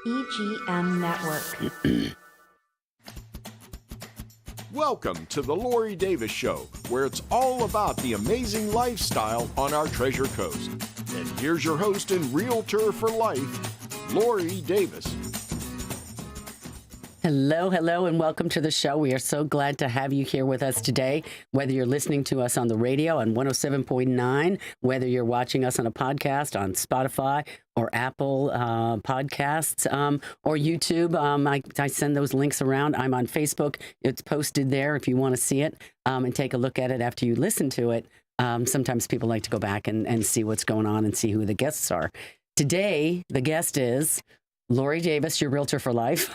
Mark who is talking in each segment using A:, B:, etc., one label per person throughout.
A: EGM Network.
B: Welcome to the Lori Davis Show, where it's all about the amazing lifestyle on our Treasure Coast. And here's your host and realtor for life, Lori Davis.
C: Hello, and welcome to the show. We are so glad to have you here with us today, whether you're listening to us on the radio on 107.9, whether you're watching us on a podcast on Spotify or Apple Podcasts or YouTube. I send those links around. I'm on Facebook. It's posted there if you want to see it and take a look at it after you listen to it. Sometimes people like to go back and see what's going on and see who the guests are. Today, the guest is Lori Davis, your realtor for life.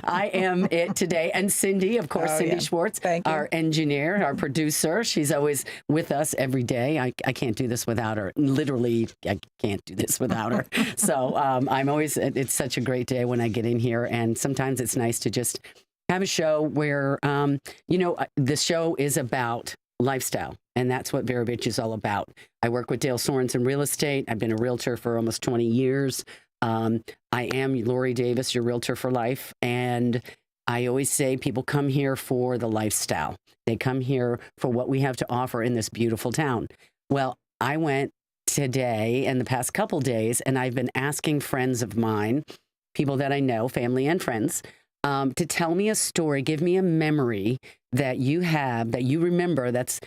C: I am it today. And Cindy, of course, Cindy Schwartz, our engineer, our producer. She's always with us every day. I can't do this without her. Literally, I can't do this without her. So I'm always, it's such a great day when I get in here. And sometimes it's nice to just have a show where, the show is about lifestyle. And that's what Vero Beach is all about. I work with Dale Sorensen Real Estate. I've been a realtor for almost 20 years. I am Lori Davis, your realtor for life. And I always say people come here for the lifestyle. They come here for what we have to offer in this beautiful town. Well, I went today and the past couple days, and I've been asking friends of mine, people that I know, family and friends, to tell me a story, give me a memory that you have, that you remember, that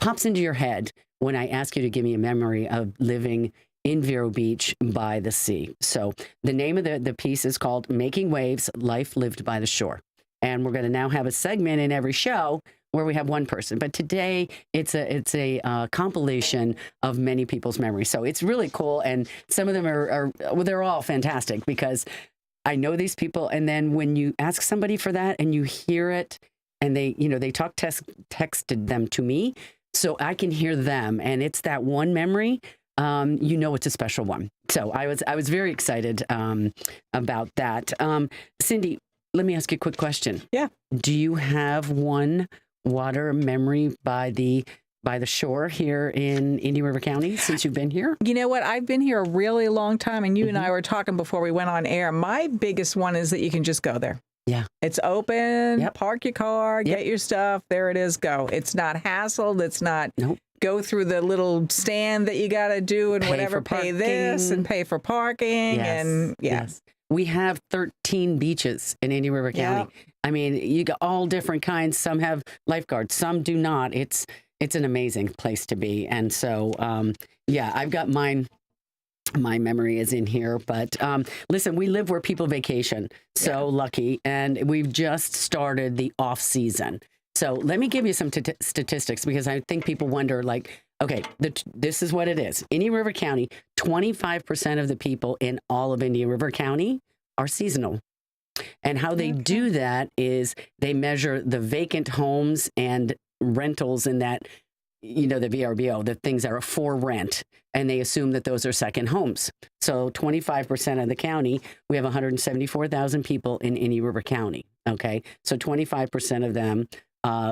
C: pops into your head when I ask you to give me a memory of living in Vero Beach by the sea. So the name of the piece is called Making Waves, Life Lived by the Shore. And we're going to now have a segment in every show where we have one person. But today it's a compilation of many people's memories. So it's really cool. And some of them they're all fantastic because these people. And then when you ask somebody for that and you hear it and they texted them to me so I can hear them. And it's that one memory. It's a special one. So I was very excited about that. Cindy, let me ask you a quick question.
D: Yeah.
C: Do you have one water memory by the shore here in Indian River County since you've been here?
D: You know what? I've been here a really long time, and you and I were talking before we went on air. My biggest one is that you can just go there.
C: Yeah.
D: It's open,
C: Yep.
D: Park your car, get your stuff. There it is, go. It's not hassled. It's not go through the little stand that you got to do and pay this and pay for parking.
C: Yes.
D: And
C: Yes. We have 13 beaches in Indian River County.
D: Yep.
C: I mean, you got all different kinds. Some have lifeguards, some do not. It's an amazing place to be. And so, I've got mine. My memory is in here, but listen, we live where people vacation. So lucky. And we've just started the off season. So let me give you some statistics because I think people wonder, this is what it is. Indian River County, 25% of the people in all of Indian River County are seasonal. And how they do that is they measure the vacant homes and rentals in that, the VRBO, the things that are for rent, and they assume that those are second homes. So 25% of the county, we have 174,000 people in Indian River County. Okay. So 25% of them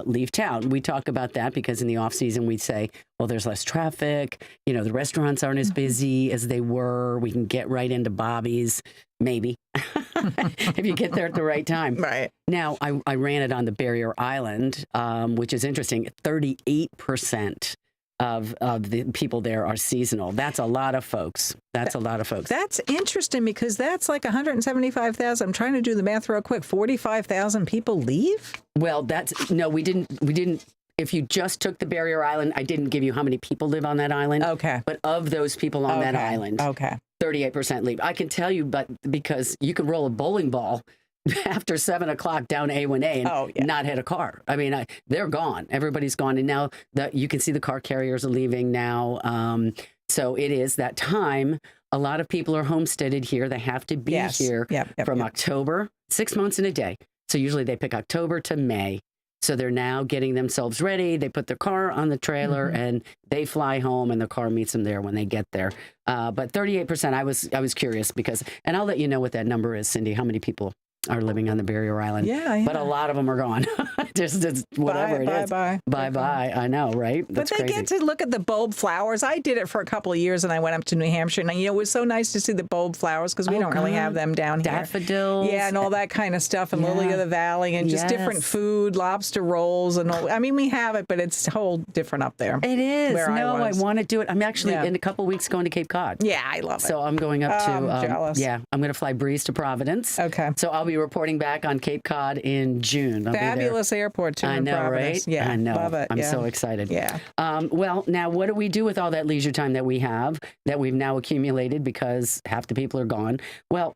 C: leave town. We talk about that because in the off season we say, well, there's less traffic. The restaurants aren't as busy as they were. We can get right into Bobby's, maybe, if you get there at the right time.
D: Right.
C: Now, I ran it on the Barrier Island, which is interesting. 38% of the people there are seasonal. That's a lot of folks. That's
D: interesting because that's like 175,000. I'm trying to do the math real quick. 45,000 people leave?
C: Well, we didn't. If you just took the Barrier Island, I didn't give you how many people live on that island.
D: Okay.
C: But of those people on that island, 38% leave. I can tell you, but because you could roll a bowling ball after 7:00 down A1A and not hit a car. I mean, they're gone. Everybody's gone. And now you can see the car carriers are leaving now. So it is that time. A lot of people are homesteaded here. They have to be here from October, 6 months in a day. So usually they pick October to May. So they're now getting themselves ready. They put their car on the trailer and they fly home and the car meets them there when they get there. But 38%, I was curious because, and I'll let you know what that number is, Cindy, how many people are living on the Barrier Island.
D: Yeah.
C: But a lot of them are gone. just whatever Bye. I know, right? That's
D: but they
C: crazy.
D: get to look at the bulb flowers. I did it for a couple of years, and I went up to New Hampshire, and it was so nice to see the bulb flowers because we don't really have them down here.
C: Daffodils.
D: Yeah, and all that kind of stuff, and Lily of the Valley, and just different food, lobster rolls, and all. I mean, we have it, but it's whole different up there.
C: It is. I want to do it. I'm actually in a couple of weeks going to Cape Cod.
D: Yeah, I love it.
C: So I'm going up to.
D: I'm jealous.
C: Yeah, I'm going to fly Breeze to Providence.
D: Okay.
C: So I'll be reporting back on Cape Cod in June.
D: Fabulous airport too.
C: I know,
D: Providence.
C: right?
D: Yeah,
C: I know.
D: Love it.
C: I'm so excited.
D: Yeah.
C: Well, now what do we do with all that leisure time that we have that we've now accumulated because half the people are gone? Well,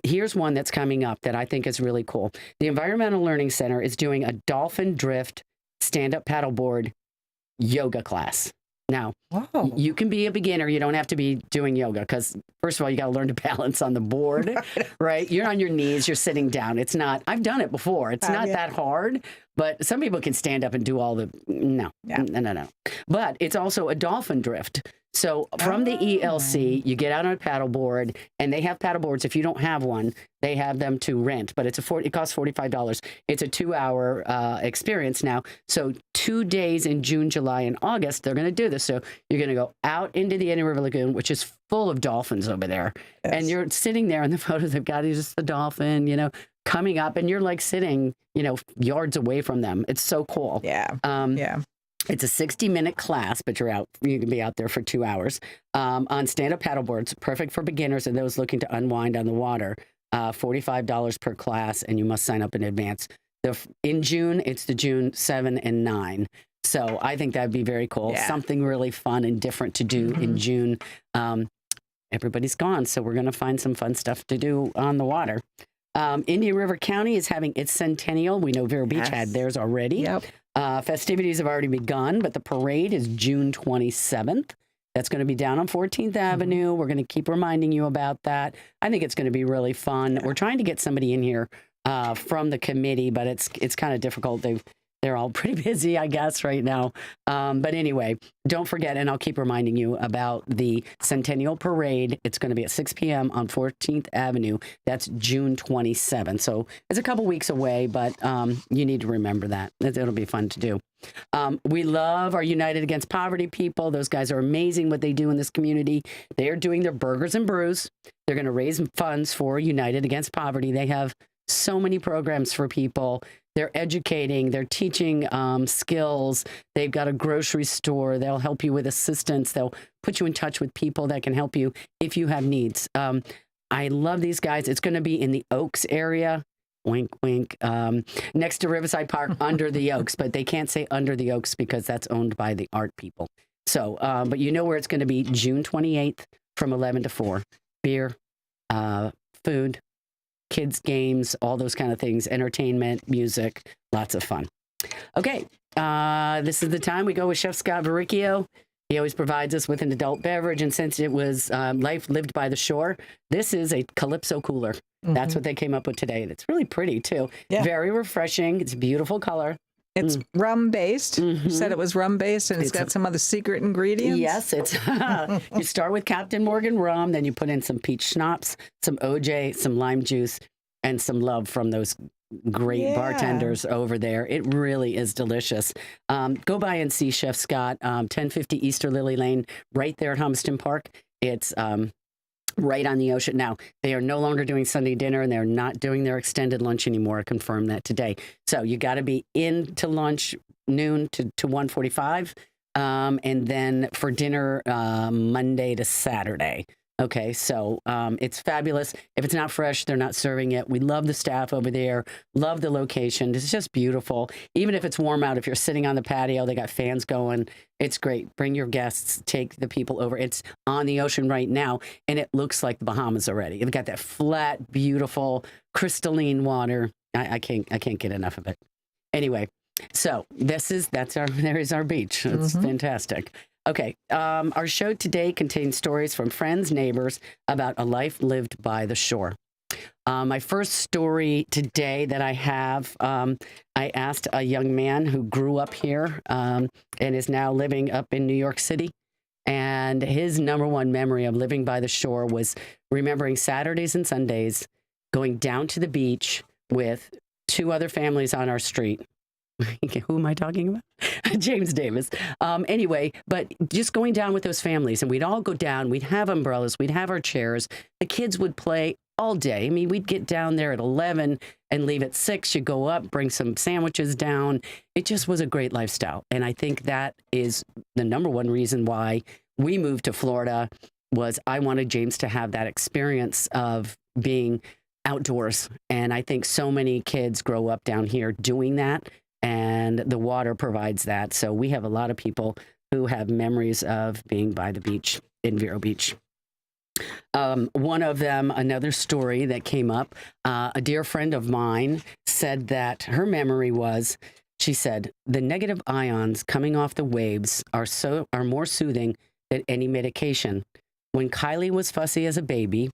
C: here's one that's coming up that I think is really cool. The Environmental Learning Center is doing a dolphin drift stand-up paddleboard yoga class. Now, you can be a beginner. You don't have to be doing yoga because, first of all, you got to learn to balance on the board, right? You're on your knees. You're sitting down. It's not, I've done it before. It's not that hard, but some people can stand up and do all the, no. But it's also a dolphin drift. So from the ELC, you get out on a paddleboard, and they have paddleboards. If you don't have one, they have them to rent, but it costs $45. It's a 2-hour experience now. So 2 days in June, July, and August, they're going to do this. So you're going to go out into the Indian River Lagoon, which is full of dolphins over there. Yes. And you're sitting there in the photos they've got, is just the dolphin, coming up, and you're like sitting, yards away from them. It's so cool.
D: Yeah.
C: It's a 60-minute class, but you can be out there for 2 hours on stand-up paddleboards, perfect for beginners and those looking to unwind on the water. $45 per class, and you must sign up in advance. In June, it's the June 7 and 9. So I think that'd be very cool. Yeah. Something really fun and different to do in June. Everybody's gone, so we're going to find some fun stuff to do on the water. Indian River County is having its centennial. We know Vero Beach had theirs already.
D: Yep.
C: Festivities have already begun, but the parade is June 27th. That's going to be down on 14th Avenue. We're going to keep reminding you about that. I think it's going to be really fun. Yeah. We're trying to get somebody in here from the committee, but it's kind of difficult. They're all pretty busy, I guess, right now. But anyway, don't forget, and I'll keep reminding you about the Centennial Parade. It's going to be at 6 p.m. on 14th Avenue. That's June 27th. So it's a couple weeks away, but you need to remember that. It'll be fun to do. We love our United Against Poverty people. Those guys are amazing what they do in this community. They are doing their burgers and brews. They're going to raise funds for United Against Poverty. They have so many programs for people. They're educating, they're teaching skills. They've got a grocery store. They'll help you with assistance. They'll put you in touch with people that can help you if you have needs. I love these guys. It's going to be in the Oaks area. Wink, wink. Next to Riverside Park, under the Oaks. But they can't say under the Oaks because that's owned by the art people. So, but you know where it's going to be, June 28th from 11 to 4. Beer, food, kids' games, all those kind of things, entertainment, music, lots of fun. Okay, this is the time we go with Chef Scott Verricchio. He always provides us with an adult beverage, and since it was Life Lived by the Shore, this is a Calypso cooler. That's what they came up with today. It's really pretty, too. Yeah. Very refreshing. It's a beautiful color.
D: It's rum-based. You said it was rum-based, and it's got some other secret ingredients?
C: Yes. It's you start with Captain Morgan rum, then you put in some peach schnapps, some OJ, some lime juice, and some love from those great bartenders over there. It really is delicious. Go by and see Chef Scott, 1050 Easter Lily Lane, right there at Humston Park. It's right on the ocean. Now, they are no longer doing Sunday dinner, and they're not doing their extended lunch anymore. I confirmed that today. So you got to be in to lunch noon to 1:45, and then for dinner Monday to Saturday. Okay, so it's fabulous. If it's not fresh, they're not serving it. We love the staff over there, love the location. It's just beautiful. Even if it's warm out, if you're sitting on the patio, they got fans going. It's great. Bring your guests, take the people over. It's on the ocean right now, and it looks like the Bahamas already. You've got that flat, beautiful, crystalline water. I can't get enough of it. Anyway, so there is our beach. It's fantastic. Okay, our show today contains stories from friends, neighbors about a life lived by the shore. My first story today that I have, I asked a young man who grew up here and is now living up in New York City. And his number one memory of living by the shore was remembering Saturdays and Sundays going down to the beach with 2 other families on our street. Who am I talking about? James Davis. Anyway, but just going down with those families, and we'd all go down. We'd have umbrellas. We'd have our chairs. The kids would play all day. I mean, we'd get down there at 11 and leave at 6. You go up, bring some sandwiches down. It just was a great lifestyle. And I think that is the number one reason why we moved to Florida was I wanted James to have that experience of being outdoors. And I think so many kids grow up down here doing that. And the water provides that. So we have a lot of people who have memories of being by the beach in Vero Beach. One of them, another story that came up, a dear friend of mine said that her memory was, she said, the negative ions coming off the waves are more soothing than any medication. When Kylie was fussy as a baby,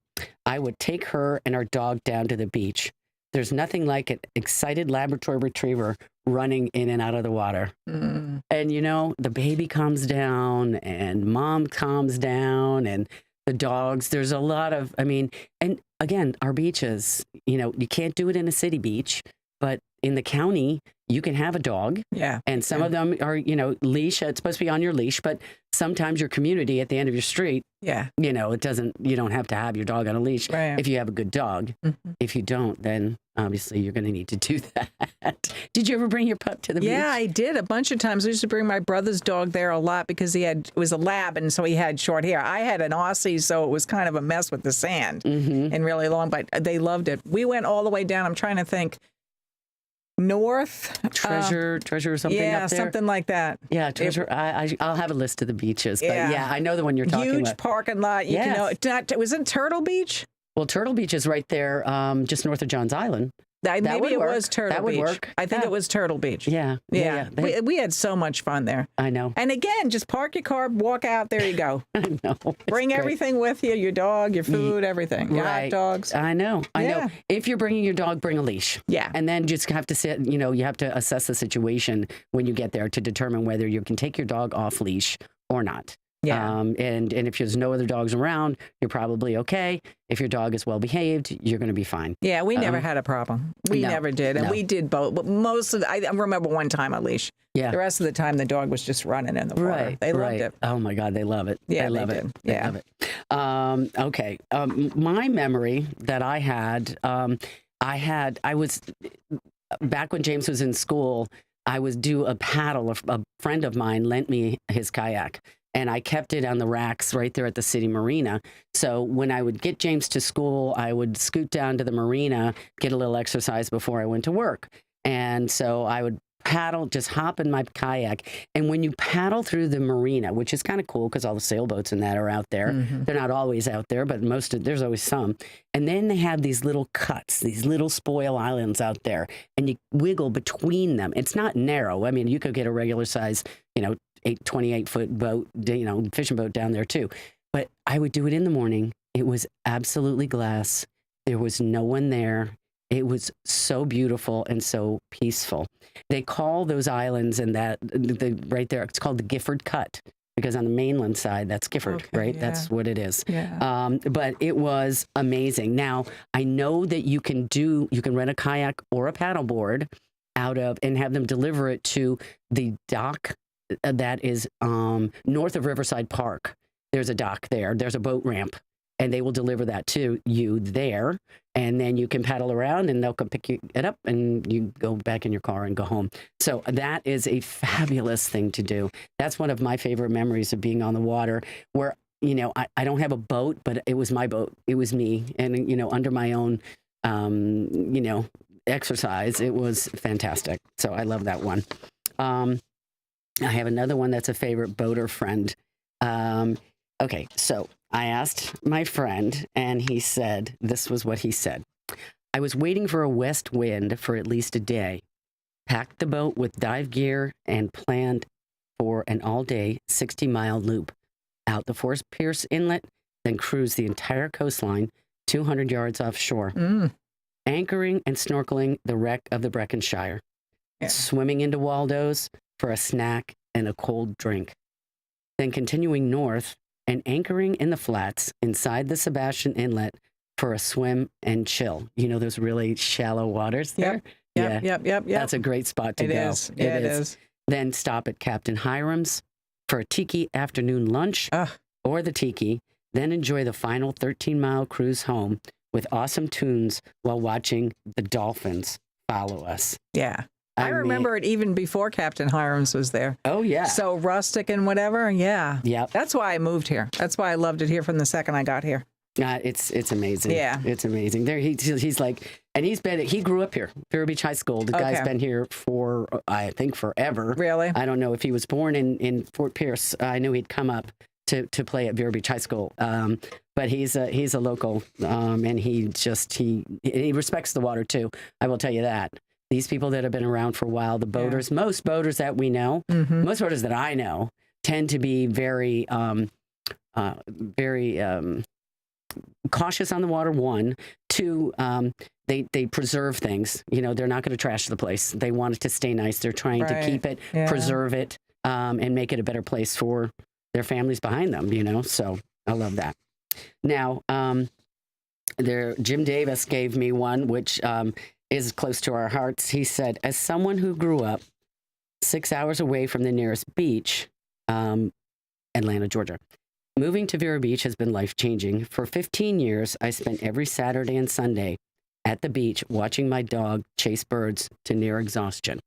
C: I would take her and our dog down to the beach. There's nothing like an excited Labrador retriever running in and out of the water. Mm. And, you know, the baby calms down and mom calms down and the dogs. There's a lot of, I mean, and again, our beaches, you know, you can't do it in a city beach, but in the county, you can have a dog. Yeah. And some of them are, you know, leash. It's supposed to be on your leash, but sometimes your community at the end of your street, you know, you don't have to have your dog on a leash if you have a good dog. Mm-hmm. If you don't, then obviously you're going to need to do that. Did you ever bring your pup to the beach?
D: Yeah, I did a bunch of times. I used to bring my brother's dog there a lot because it was a lab, and so he had short hair. I had an Aussie, so it was kind of a mess with the sand and really long, but they loved it. We went all the way down. I'm trying to think. North
C: treasure or something up there,
D: something like that.
C: Yeah, treasure. I'll have a list of the beaches, but I know the one you're talking about.
D: Huge parking lot. You can know. Was it Turtle Beach?
C: Well, Turtle Beach is right there, just north of Johns Island.
D: Maybe it was Turtle Beach.
C: That would work.
D: I think it was Turtle Beach.
C: Yeah.
D: We had so much fun there.
C: I know.
D: And again, just park your car, walk out. There you go.
C: I know.
D: Bring everything with you, your dog, your food, everything. Your hot dogs.
C: I know. If you're bringing your dog, bring a leash. Yeah. And then just have to sit, you know, you have to assess the situation when you get there to determine whether you can take your dog off leash or not. Yeah. And if there's no other dogs around, you're probably okay. If your dog is well behaved, you're going to be fine.
D: Yeah, we never had a problem. We never did. And we did both. But I remember one time a leash. Yeah. The rest of the time, the dog was just running in the water. Right. They loved it.
C: Oh, my God. They love it.
D: Yeah,
C: they love it. They love it. Okay. My memory that I had, I was, back when James was in school, I was due a paddle. A friend of mine lent me his kayak. And I kept it on the racks right there at the city marina. So when I would get James to school, I would scoot down to the marina, get a little exercise before I went to work. And so I would paddle, just hop in my kayak. And when you paddle through the marina, which is kind of cool because all the sailboats and that are out there. Mm-hmm. They're not always out there, but there's always some. And then they have these little cuts, these little spoil islands out there. And you wiggle between them. It's not narrow. I mean, you could get a regular size, 28-foot boat, fishing boat down there too. But I would do it in the morning. It was absolutely glass. There was no one there. It was so beautiful and so peaceful. They call those islands and right there, it's called the Gifford Cut because on the mainland side, that's Gifford, right? Yeah. That's what it is. Yeah. But it was amazing. Now, I know that you can rent a kayak or a paddleboard and have them deliver it to the dock that is north of Riverside Park. There's a dock there. There's a boat ramp, and they will deliver that to you there. And then you can paddle around, and they'll come pick it up, and you go back in your car and go home. So that is a fabulous thing to do. That's one of my favorite memories of being on the water, where I don't have a boat, but it was my boat. It was me, and under my own exercise. It was fantastic. So I love that one. I have another one that's a favorite boater friend. Okay, so I asked my friend, and this was what he said. I was waiting for a west wind for at least a day, packed the boat with dive gear, and planned for an all-day 60-mile loop out the Fort Pierce Inlet, then cruise the entire coastline 200 yards offshore, anchoring and snorkeling the wreck of the Breckenshire, swimming into Waldo's for a snack and a cold drink, then continuing north and anchoring in the flats inside the Sebastian Inlet for a swim and chill. Those really shallow waters there?
D: Yep.
C: That's a great spot to
D: It
C: go.
D: is. Yeah, it is.
C: Then stop at Captain Hiram's for a tiki afternoon lunch or the tiki. Then enjoy the final 13-mile cruise home with awesome tunes while watching the dolphins follow us.
D: Yeah. I remember it even before Captain Hiram's was there.
C: Oh, yeah.
D: So rustic and whatever. Yeah.
C: Yep.
D: That's why I moved here. That's why I loved it here from the second I got here.
C: It's amazing.
D: Yeah.
C: It's amazing. There he's like, and he grew up here, Vero Beach High School. The guy's been here for, I think, forever.
D: Really?
C: I don't know if he was born in Fort Pierce. I knew he'd come up to play at Vero Beach High School. But he's a local, and he respects the water too. I will tell you that. These people that have been around for a while, the boaters, most boaters that we know, most boaters that I know, tend to be very cautious on the water. One, two, they preserve things. You know, they're not going to trash the place. They want it to stay nice. They're trying to keep it, preserve it, and make it a better place for their families behind them. You know, so I love that. Now, Jim Davis gave me one, which is close to our hearts. He said, as someone who grew up 6 hours away from the nearest beach, Atlanta, Georgia, moving to Vero Beach has been life-changing. For 15 years, I spent every Saturday and Sunday at the beach watching my dog chase birds to near exhaustion.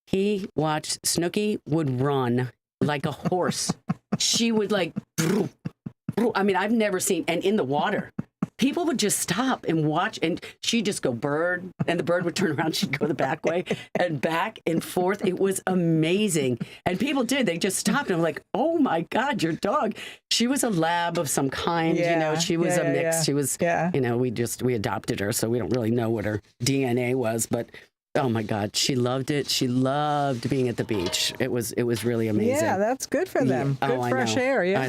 C: He watched, Snooky would run like a horse. She would like, I mean, I've never seen, and in the water, people would just stop and watch, and she'd just go bird, and the bird would turn around, she'd go the back way, and back and forth. It was amazing. And people did, they just stopped, and I'm like, oh my God, your dog. She was a lab of some kind, you know, she was a mix. She was, you know, we adopted her, so we don't really know what her DNA was, but oh my God, she loved it. She loved being at the beach. It was really amazing.
D: Yeah, that's good for them. Good fresh air. Yeah,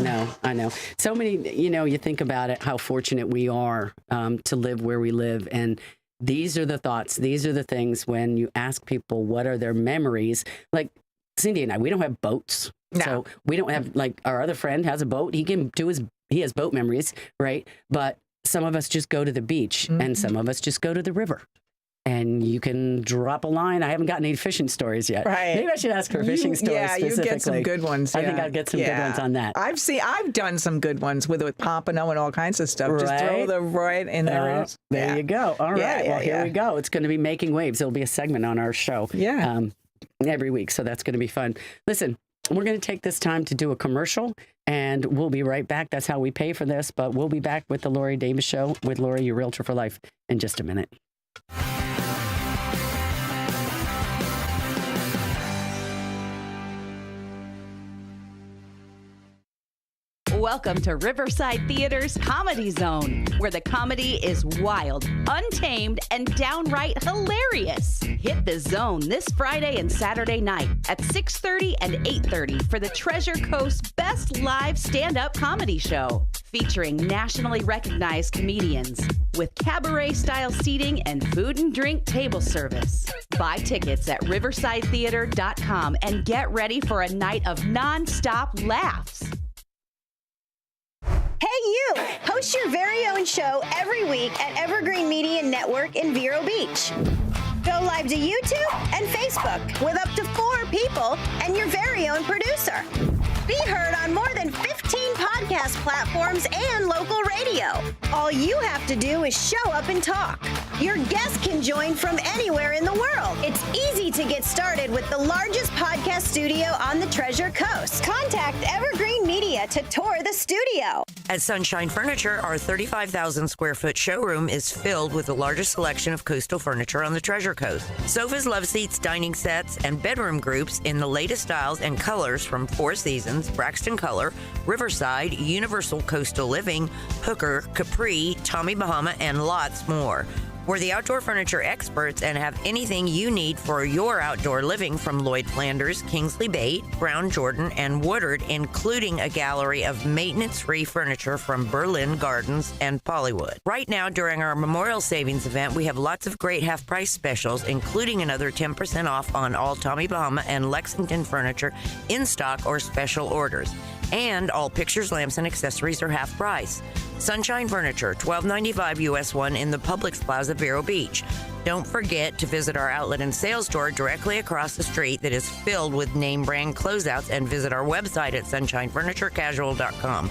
C: I know. So many, you know, you think about it, how fortunate we are to live where we live. And these are the thoughts. These are the things when you ask people what are their memories. Like Cindy and I, we don't have boats.
D: No.
C: So we don't have, like, our other friend has a boat. He has boat memories, right? But some of us just go to the beach and some of us just go to the river. And you can drop a line. I haven't gotten any fishing stories yet.
D: Right.
C: Maybe I should ask for fishing stories specifically.
D: You get some good ones.
C: I think I'll get some good ones on that.
D: I've done some good ones with pompano and all kinds of stuff.
C: Right?
D: Just throw the right in there.
C: There you go. All right. Well, here we go. It's going to be Making Waves. It'll be a segment on our show. Every week. So that's going to be fun. Listen, we're going to take this time to do a commercial, and we'll be right back. That's how we pay for this. But we'll be back with the Lori Davis Show with Lori, your realtor for life, in just a minute.
A: Welcome to Riverside Theater's Comedy Zone, where the comedy is wild, untamed, and downright hilarious. Hit the zone this Friday and Saturday night at 6:30 and 8:30 for the Treasure Coast's best live stand-up comedy show, featuring nationally recognized comedians with cabaret-style seating and food and drink table service. Buy tickets at riversidetheater.com and get ready for a night of non-stop laughs.
E: Hey, you! Host your very own show every week at Evergreen Media Network in Vero Beach. Go live to YouTube and Facebook with up to 4 people and your very own producer. Be heard on more than 15 podcast platforms and local radio. All you have to do is show up and talk. Your guests can join from anywhere in the world. It's easy to get started with the largest podcast studio on the Treasure Coast. Contact Evergreen Media to tour the studio.
F: At Sunshine Furniture, our 35,000 square foot showroom is filled with the largest selection of coastal furniture on the Treasure Coast. Sofas, love seats, dining sets, and bedroom groups in the latest styles and colors from Four Seasons, Braxton Color, Riverside, Universal Coastal Living, Hooker, Capri, Tommy Bahama, and lots more. We're the outdoor furniture experts and have anything you need for your outdoor living from Lloyd Flanders, Kingsley Bate, Brown Jordan, and Woodard, including a gallery of maintenance-free furniture from Berlin Gardens and Pollywood. Right now, during our Memorial Savings event, we have lots of great half-price specials, including another 10% off on all Tommy Bahama and Lexington furniture in stock or special orders. And all pictures, lamps, and accessories are half price. Sunshine Furniture, $12.95 US 1 in the Publix Plaza, Vero Beach. Don't forget to visit our outlet and sales store directly across the street that is filled with name brand closeouts, and visit our website at sunshinefurniturecasual.com.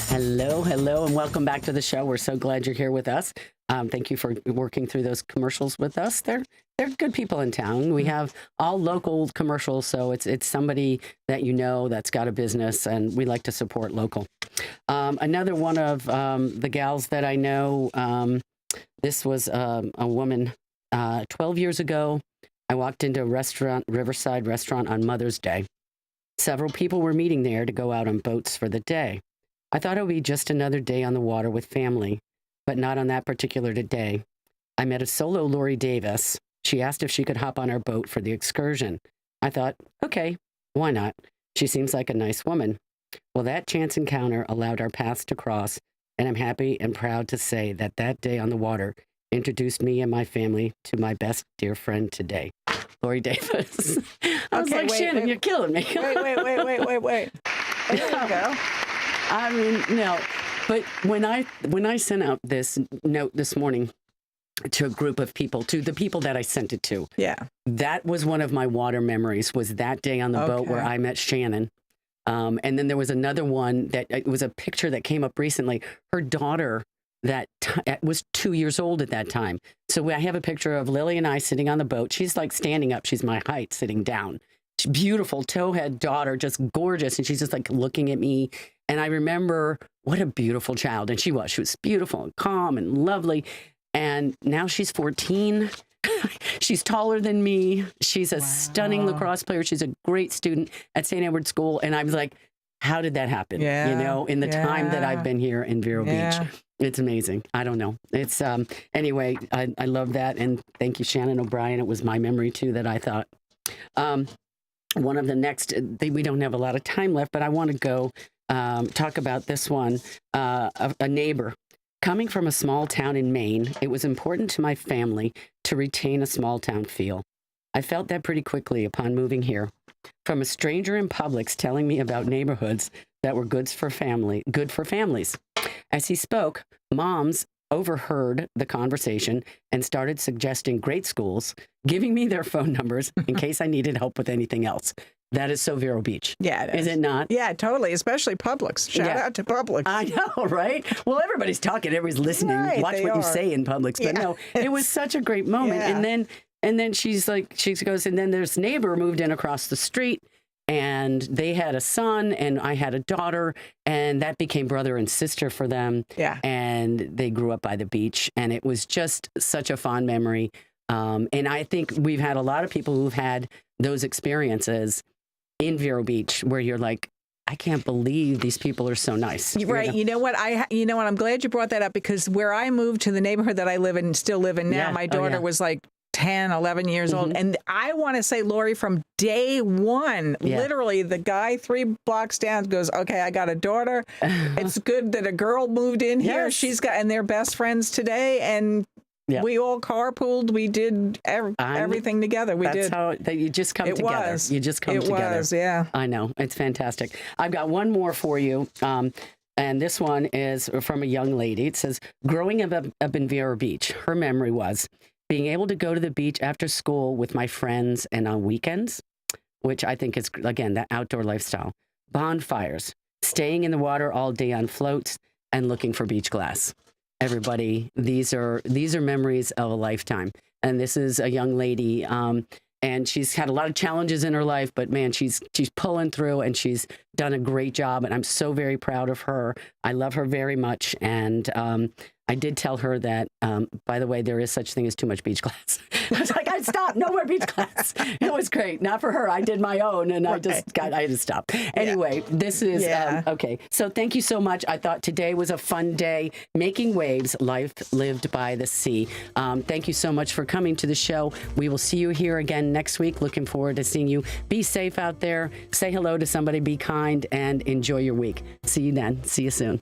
C: Hello, and welcome back to the show. We're so glad you're here with us. Thank you for working through those commercials with us. They're good people in town. We have all local commercials, so it's somebody that you know that's got a business, and we like to support local. Another one of the gals that I know, this was a woman 12 years ago. I walked into a restaurant, Riverside Restaurant, on Mother's Day. Several people were meeting there to go out on boats for the day. I thought it would be just another day on the water with family, but not on that particular day. I met a solo Lori Davis. She asked if she could hop on our boat for the excursion. I thought, okay, why not? She seems like a nice woman. Well, that chance encounter allowed our paths to cross, and I'm happy and proud to say that that day on the water introduced me and my family to my best dear friend today, Lori Davis. I was like, Shannon, you're killing me.
D: Wait. There we go.
C: I mean, no, but when I sent out this note this morning to a group of people, to the people that I sent it to, that was one of my water memories, was that day on the boat where I met Shannon. And then there was another one that it was a picture that came up recently. Her daughter was 2 years old at that time. So I have a picture of Lily and I sitting on the boat. She's like standing up. She's my height, sitting down. Beautiful towhead daughter, just gorgeous. And she's just like looking at me. And I remember what a beautiful child. And she was beautiful and calm and lovely. And now she's 14. She's taller than me. She's a stunning lacrosse player. She's a great student at St. Edward School. And I was like, how did that happen?
D: Yeah,
C: you know, in the time that I've been here in Vero Beach. It's amazing. I don't know. It's anyway, I love that. And thank you, Shannon O'Brien. It was my memory too that I thought. One of the next, we don't have a lot of time left, but I want to go talk about this one, a neighbor. Coming from a small town in Maine, it was important to my family to retain a small town feel. I felt that pretty quickly upon moving here. From a stranger in Publix telling me about neighborhoods that were good for families. As he spoke, moms overheard the conversation and started suggesting great schools, giving me their phone numbers in case I needed help with anything else. That is so Vero Beach.
D: Yeah, it is.
C: Is it not?
D: Yeah, totally. Especially Publix. Shout out to Publix.
C: I know, right? Well, everybody's talking. Everybody's listening.
D: Right,
C: Watch what you say in Publix. But no, it was such a great moment.
D: Yeah.
C: And then she goes, and then this neighbor moved in across the street, and they had a son, and I had a daughter, and that became brother and sister for them.
D: Yeah.
C: And they grew up by the beach, and it was just such a fond memory. And I think we've had a lot of people who've had those experiences in Vero Beach where you're like, I can't believe these people are so nice.
D: Right. You know what? I'm glad you brought that up, because where I moved to the neighborhood that I live in and still live in now, my daughter was like 10, 11 years old. And I want to say, Lori, from day one, literally the guy 3 blocks down goes, okay, I got a daughter. It's good that a girl moved in here.
C: Yes.
D: And they're best friends today. And we all carpooled. We did everything together.
C: That's how you just come together. You just come together.
D: It was, yeah.
C: I know. It's fantastic. I've got one more for you. And this one is from a young lady. It says, growing up in Vero Beach, her memory was being able to go to the beach after school with my friends and on weekends, which I think is, again, that outdoor lifestyle. Bonfires, staying in the water all day on floats, and looking for beach glass. Everybody, these are memories of a lifetime. And this is a young lady, and she's had a lot of challenges in her life, but man, she's pulling through, and she's done a great job. And I'm so very proud of her. I love her very much. And I did tell her that, by the way, there is such thing as too much beach glass. I was like, I'd stop. No more beach glass. It was great. Not for her. I did my own, and I had to stop. Anyway, this is, okay. So thank you so much. I thought today was a fun day. Making waves, life lived by the sea. Thank you so much for coming to the show. We will see you here again next week. Looking forward to seeing you. Be safe out there. Say hello to somebody. Be kind, and enjoy your week. See you then. See you soon.